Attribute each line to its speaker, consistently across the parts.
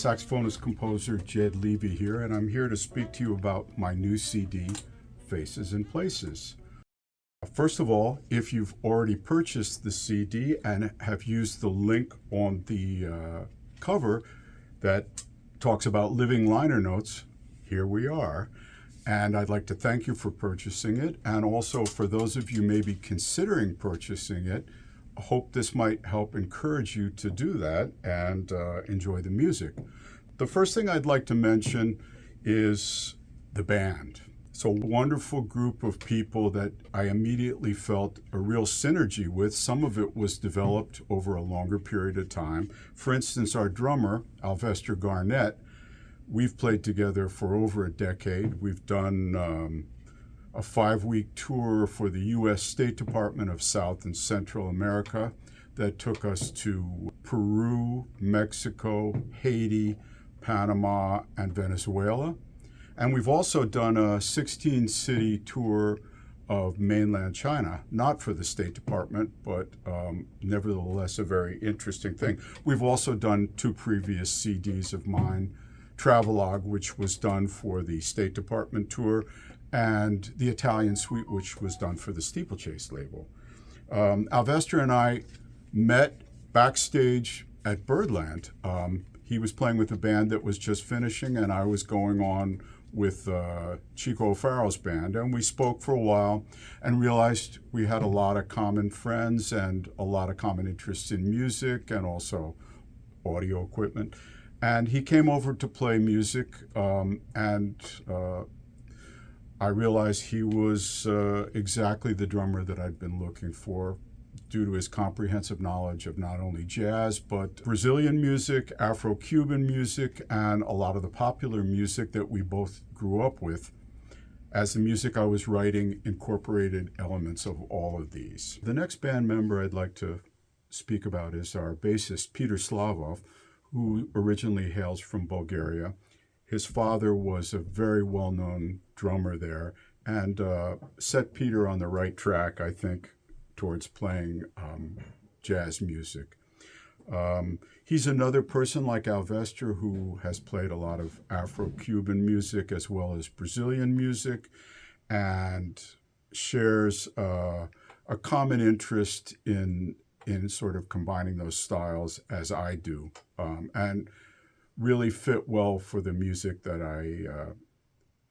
Speaker 1: Saxophonist composer Jed Levy here, and I'm here to speak to you about my new CD, Faces and Places. First of all, if you've already purchased the CD and have used the link on the cover that talks about living liner notes, here we are. And I'd like to thank you for purchasing it, and also for those of you maybe considering purchasing it, I hope this might help encourage you to do that and enjoy the music. The first thing I'd like to mention is the band. It's a wonderful group of people that I immediately felt a real synergy with. Some of it was developed over a longer period of time. For instance, our drummer, Alvester Garnett, we've played together for over a decade. We've done a 5-week tour for the U.S. State Department of South and Central America that took us to Peru, Mexico, Haiti, Panama, and Venezuela. And we've also done a 16-city tour of mainland China, not for the State Department, but nevertheless a very interesting thing. We've also done 2 previous CDs of mine, Travelogue, which was done for the State Department tour, and the Italian Suite, which was done for the Steeplechase label. Alvester and I met backstage at Birdland. He was playing with a band that was just finishing, and I was going on with Chico O'Farrell's band, and we spoke for a while and realized we had a lot of common friends and a lot of common interests in music and also audio equipment. And he came over to play music, and I realized he was exactly the drummer that I'd been looking for due to his comprehensive knowledge of not only jazz, but Brazilian music, Afro-Cuban music, and a lot of the popular music that we both grew up with, as the music I was writing incorporated elements of all of these. The next band member I'd like to speak about is our bassist, Peter Slavov, who originally hails from Bulgaria. His father was a very well-known drummer there and set Peter on the right track, I think, towards playing jazz music. He's another person like Alvester who has played a lot of Afro-Cuban music as well as Brazilian music and shares a common interest in sort of combining those styles as I do, and really fit well for the music that I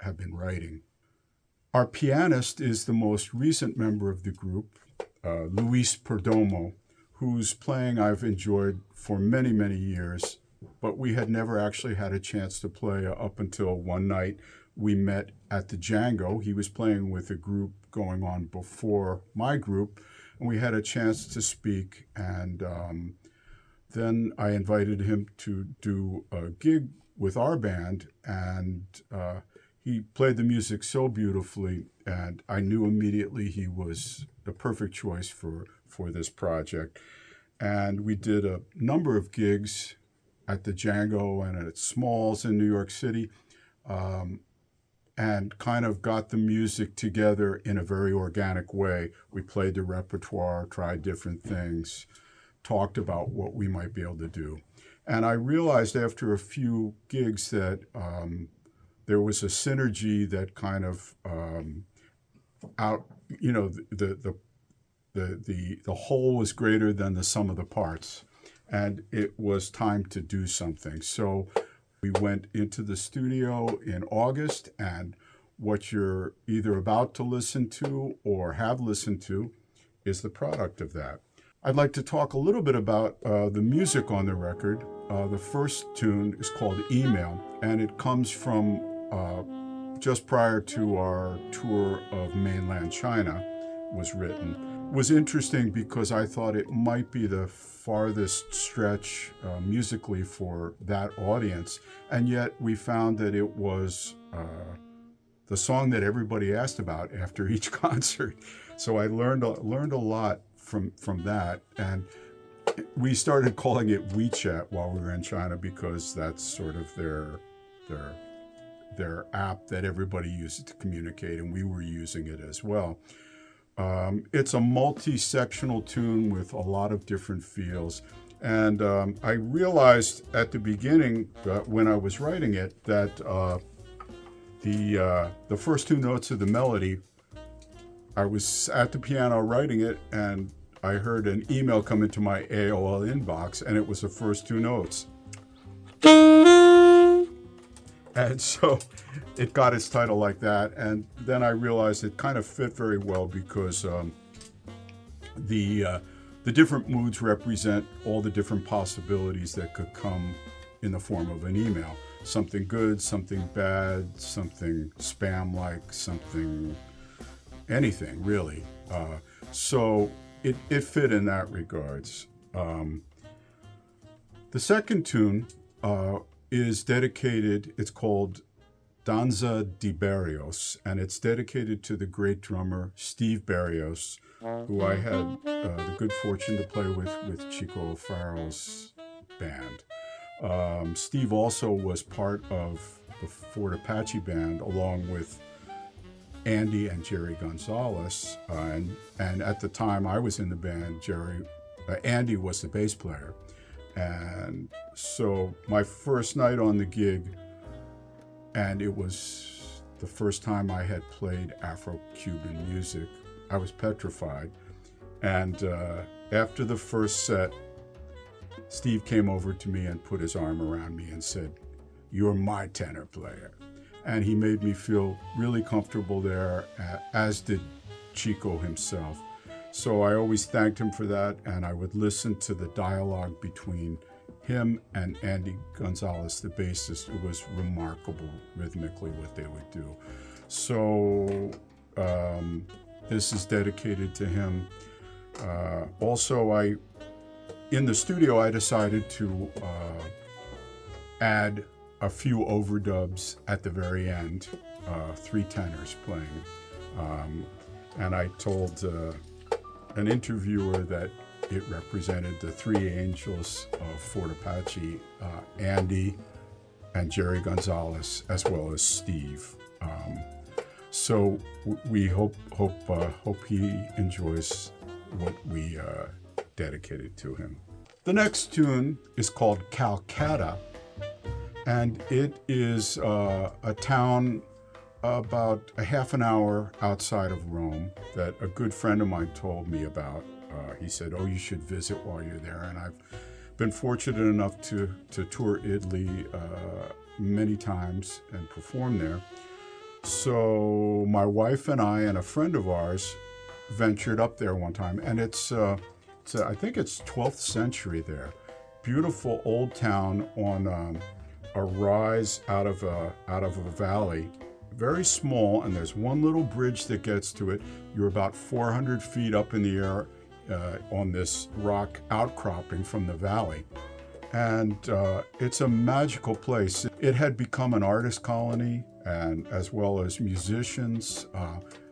Speaker 1: have been writing. Our pianist is the most recent member of the group, Luis Perdomo, whose playing I've enjoyed for many, many years, but we had never actually had a chance to play up until one night we met at the Django. He was playing with a group going on before my group, and we had a chance to speak, and then I invited him to do a gig with our band, and he played the music so beautifully, and I knew immediately he was the perfect choice for this project. And we did a number of gigs at the Django and at Smalls in New York City, and kind of got the music together in a very organic way. We played the repertoire, tried different things, talked about what we might be able to do. And I realized after a few gigs that there was a synergy that kind of the whole was greater than the sum of the parts, and it was time to do something. So we went into the studio in August, and what you're either about to listen to or have listened to is the product of that. I'd like to talk a little bit about the music on the record. The first tune is called Email, and it comes from just prior to our tour of mainland China was written. It was interesting because I thought it might be the farthest stretch musically for that audience, and yet we found that it was the song that everybody asked about after each concert. So I learned a lot from that, and we started calling it WeChat while we were in China because that's sort of their app that everybody uses to communicate, and we were using it as well. It's a multi-sectional tune with a lot of different feels. And I realized at the beginning, when I was writing it, that the first two notes of the melody, I was at the piano writing it, and I heard an email come into my AOL inbox, and it was the first two notes. And so it got its title like that. And then I realized it kind of fit very well because the different moods represent all the different possibilities that could come in the form of an email. Something good, something bad, something spam-like, something, anything really. So it fit in that regards. The second tune is dedicated, it's called Danza di Barrios, and it's dedicated to the great drummer Steve Barrios, who I had the good fortune to play with Chico Farrell's band. Steve also was part of the Fort Apache band along with Andy and Jerry Gonzalez, and at the time I was in the band, Andy was the bass player. And so my first night on the gig, and it was the first time I had played Afro-Cuban music, I was petrified. And after the first set, Steve came over to me and put his arm around me and said, "You're my tenor player." And he made me feel really comfortable there, as did Chico himself. So I always thanked him for that, and I would listen to the dialogue between him and Andy Gonzalez, the bassist. It was remarkable rhythmically what they would do. So this is dedicated to him. Also, in the studio, I decided to add a few overdubs at the very end, 3 tenors playing. And I told an interviewer that it represented the 3 angels of Fort Apache, Andy and Jerry Gonzalez, as well as Steve. So we hope he enjoys what we dedicated to him. The next tune is called Calcutta, and it is a town about a half an hour outside of Rome that a good friend of mine told me about. He said, "Oh, you should visit while you're there." And I've been fortunate enough to tour Italy many times and perform there. So my wife and I and a friend of ours ventured up there one time, and it's I think it's 12th century there. Beautiful old town on a rise out of a valley. Very small, and there's one little bridge that gets to it. You're about 400 feet up in the air on this rock outcropping from the valley. And it's a magical place. It had become an artist colony, and as well as musicians,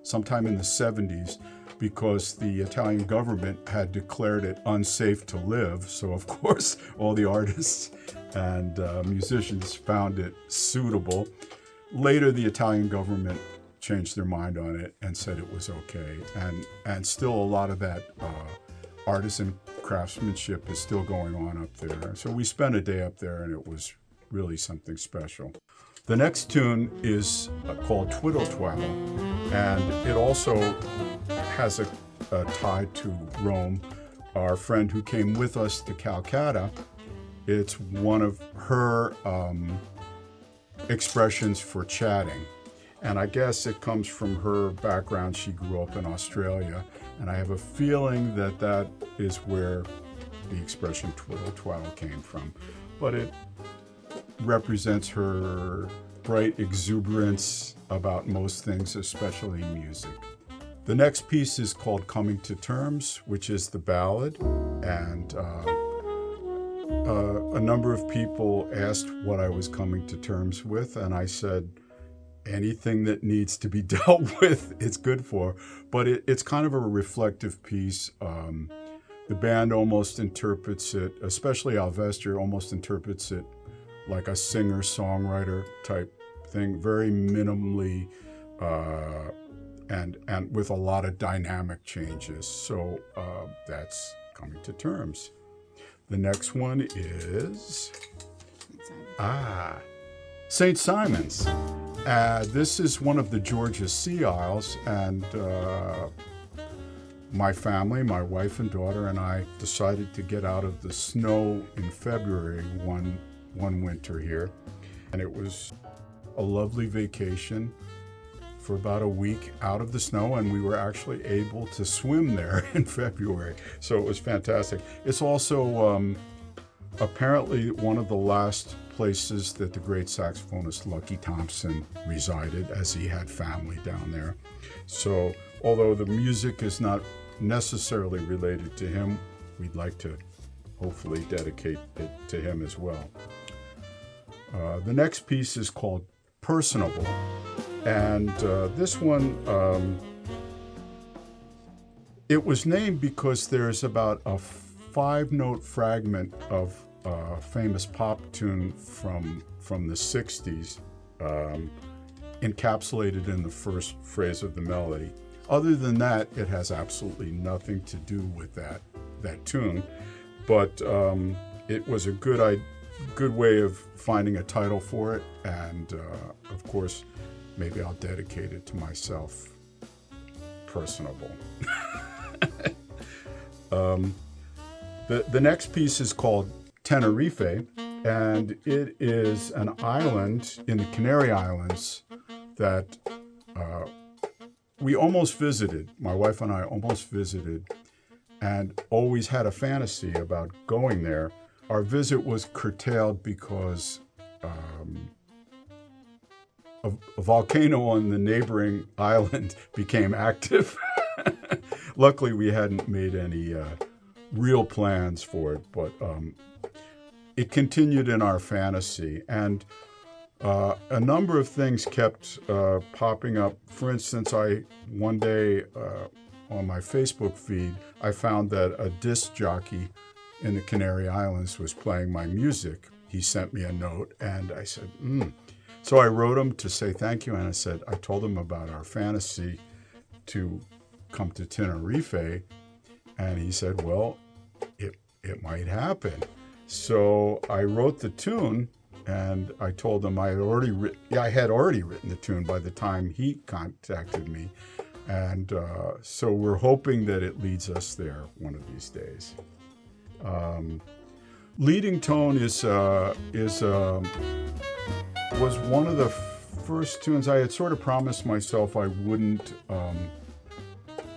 Speaker 1: sometime in the 70s, because the Italian government had declared it unsafe to live. So of course, all the artists and musicians found it suitable. Later, the Italian government changed their mind on it and said it was okay. And still a lot of that artisan craftsmanship is still going on up there. So we spent a day up there, and it was really something special. The next tune is called Twiddle Twaddle, and it also has a tie to Rome. Our friend who came with us to Calcutta, it's one of her expressions for chatting. And I guess it comes from her background. She grew up in Australia, and I have a feeling that that is where the expression twiddle twaddle came from. But it represents her bright exuberance about most things, especially music. The next piece is called Coming to Terms, which is the ballad, and a number of people asked what I was coming to terms with, and I said, anything that needs to be dealt with, it's good for. But it's kind of a reflective piece. The band almost interprets it, especially Alvester, almost interprets it like a singer-songwriter type thing, very minimally, and with a lot of dynamic changes. So that's Coming to Terms. The next one is St. Simon's. This is one of the Georgia Sea Isles, and my family, my wife and daughter, and I decided to get out of the snow in February one winter here. And it was a lovely vacation for about a week out of the snow, and we were actually able to swim there in February. So it was fantastic. It's also apparently one of the last places that the great saxophonist Lucky Thompson resided, as he had family down there. So although the music is not necessarily related to him, we'd like to hopefully dedicate it to him as well. The next piece is called Personable, and this one, it was named because there's about a 5-note fragment of a famous pop tune from the 60s encapsulated in the first phrase of the melody. Other than that, it has absolutely nothing to do with that tune, but it was a good way of finding a title for it, and of course, maybe I'll dedicate it to myself. Personable. The next piece is called Tenerife, and it is an island in the Canary Islands that we almost visited. My wife and I almost visited, and always had a fantasy about going there. Our visit was curtailed because a volcano on the neighboring island became active. Luckily, we hadn't made any real plans for it, but it continued in our fantasy. And a number of things kept popping up. For instance, one day on my Facebook feed, I found that a disc jockey in the Canary Islands was playing my music. He sent me a note, and I said, So I wrote him to say thank you, and I told him about our fantasy to come to Tenerife, and he said, well, it might happen. So I wrote the tune, and I told him I had already written the tune by the time he contacted me, and so we're hoping that it leads us there one of these days. Leading Tone was one of the first tunes I had sort of promised myself I wouldn't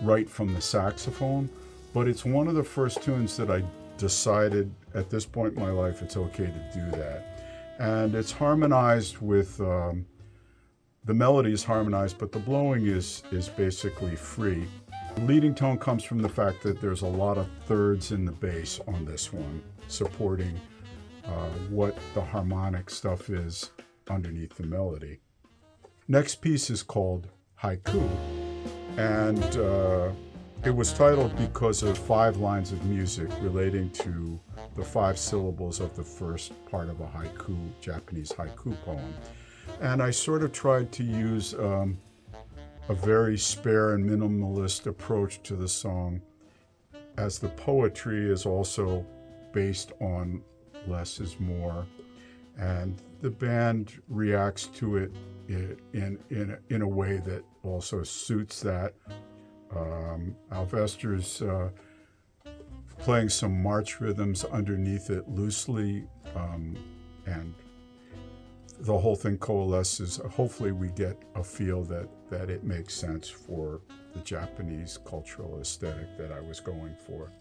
Speaker 1: write from the saxophone, but it's one of the first tunes that I decided at this point in my life it's okay to do that. And it's harmonized with, the melody is harmonized, but the blowing is basically free. Leading tone comes from the fact that there's a lot of thirds in the bass on this one, supporting what the harmonic stuff is underneath the melody. Next piece is called Haiku, and it was titled because of 5 lines of music relating to the 5 syllables of the first part of a haiku, Japanese haiku poem. And I sort of tried to use a very spare and minimalist approach to the song, as the poetry is also based on less is more, and the band reacts to it in a way that also suits that. Alvester's playing some march rhythms underneath it loosely, and the whole thing coalesces. Hopefully we get a feel that it makes sense for the Japanese cultural aesthetic that I was going for.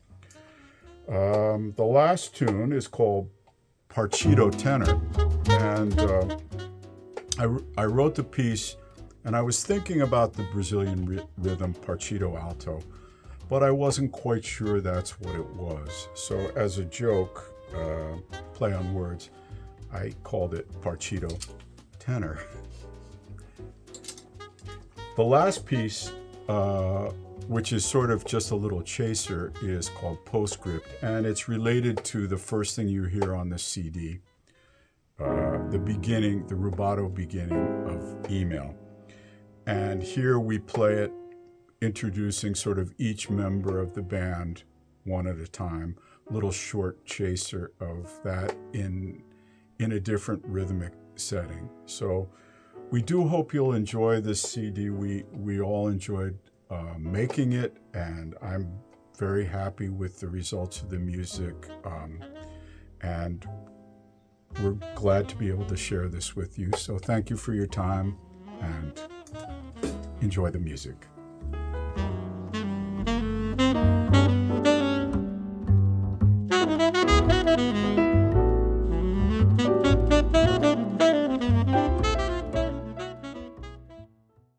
Speaker 1: The last tune is called Parchito Tenor, and I wrote the piece, and I was thinking about the Brazilian rhythm Parchito Alto, but I wasn't quite sure that's what it was. So as a joke, play on words, I called it Parchito Tenor. The last piece, which is sort of just a little chaser, is called Postscript, and it's related to the first thing you hear on the CD, the beginning, the rubato beginning of Email. And here we play it, introducing sort of each member of the band one at a time, little short chaser of that in a different rhythmic setting. So we do hope you'll enjoy this CD. We all enjoyed making it, and I'm very happy with the results of the music. And we're glad to be able to share this with you. So thank you for your time, and enjoy the music.